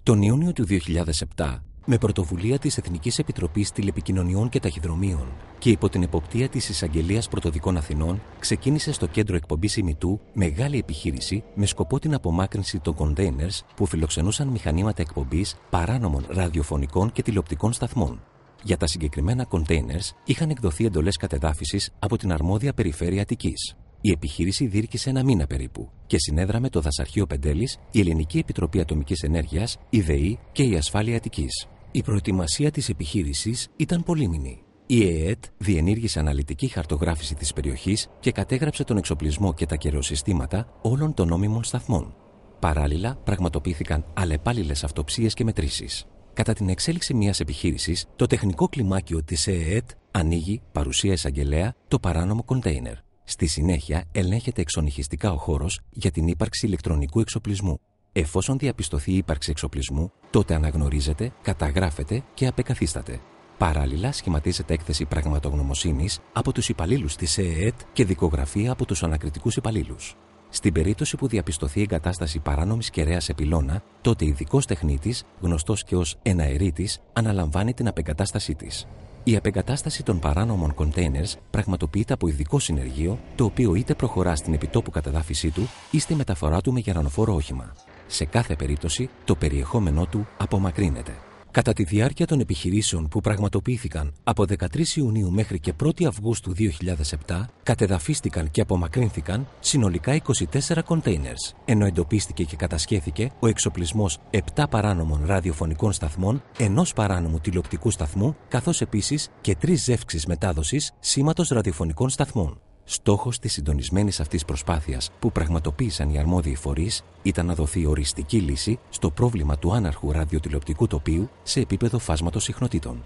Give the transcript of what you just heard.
Τον Ιούνιο του 2007, με πρωτοβουλία της Εθνικής Επιτροπής Τηλεπικοινωνιών και Ταχυδρομείων και υπό την εποπτεία της Εισαγγελίας Πρωτοδικών Αθηνών, ξεκίνησε στο κέντρο εκπομπής ημιτού μεγάλη επιχείρηση με σκοπό την απομάκρυνση των containers που φιλοξενούσαν μηχανήματα εκπομπής παράνομων ραδιοφωνικών και τηλεοπτικών σταθμών. Για τα συγκεκριμένα containers είχαν εκδοθεί εντολές κατεδάφισης από την αρμόδια περιφέρεια Αττικής. Η επιχείρηση διήρκησε ένα μήνα περίπου και συνέδραμε το Δασαρχείο Πεντέλης, η Ελληνική Επιτροπή Ατομικής Ενέργειας, η ΔΕΗ και η Ασφάλεια Αττικής. Η προετοιμασία της επιχείρησης ήταν πολύμηνη. Η ΕΕΤ διενήργησε αναλυτική χαρτογράφηση της περιοχής και κατέγραψε τον εξοπλισμό και τα καιροσυστήματα όλων των νόμιμων σταθμών. Παράλληλα, πραγματοποιήθηκαν αλλεπάλληλες αυτοψίες και μετρήσεις. Κατά την εξέλιξη μιας επιχείρησης, το τεχνικό κλιμάκιο της ΕΕΤ ανοίγει, παρουσία εισαγγελέα, το παράνομο κοντέινερ. Στη συνέχεια, ελέγχεται εξονυχιστικά ο χώρος για την ύπαρξη ηλεκτρονικού εξοπλισμού. Εφόσον διαπιστωθεί η ύπαρξη εξοπλισμού, τότε αναγνωρίζεται, καταγράφεται και απεκαθίσταται. Παράλληλα, σχηματίζεται έκθεση πραγματογνωμοσύνης από τους υπαλλήλους της ΕΕΤ και δικογραφία από τους ανακριτικούς υπαλλήλους. Στην περίπτωση που διαπιστωθεί εγκατάσταση παράνομης κεραίας σε πυλώνα, τότε ειδικός τεχνίτης, γνωστός και ως εναερίτης, αναλαμβάνει την απεγκατάστασή της. Η απεγκατάσταση των παράνομων containers πραγματοποιείται από ειδικό συνεργείο, το οποίο είτε προχωρά στην επιτόπου κατεδάφιση του ή στη μεταφορά του με γερανοφόρο όχημα. Σε κάθε περίπτωση, το περιεχόμενό του απομακρύνεται. Κατά τη διάρκεια των επιχειρήσεων που πραγματοποιήθηκαν από 13 Ιουνίου μέχρι και 1 Αυγούστου 2007, κατεδαφίστηκαν και απομακρύνθηκαν συνολικά 24 containers, ενώ εντοπίστηκε και κατασχέθηκε ο εξοπλισμός 7 παράνομων ραδιοφωνικών σταθμών, 1 παράνομου τηλεοπτικού σταθμού, καθώς επίσης και 3 ζεύξεις μετάδοσης σήματος ραδιοφωνικών σταθμών. Στόχος της συντονισμένης αυτής προσπάθειας που πραγματοποίησαν οι αρμόδιοι φορείς ήταν να δοθεί οριστική λύση στο πρόβλημα του άναρχου ραδιοτηλεοπτικού τοπίου σε επίπεδο φάσματος συχνοτήτων.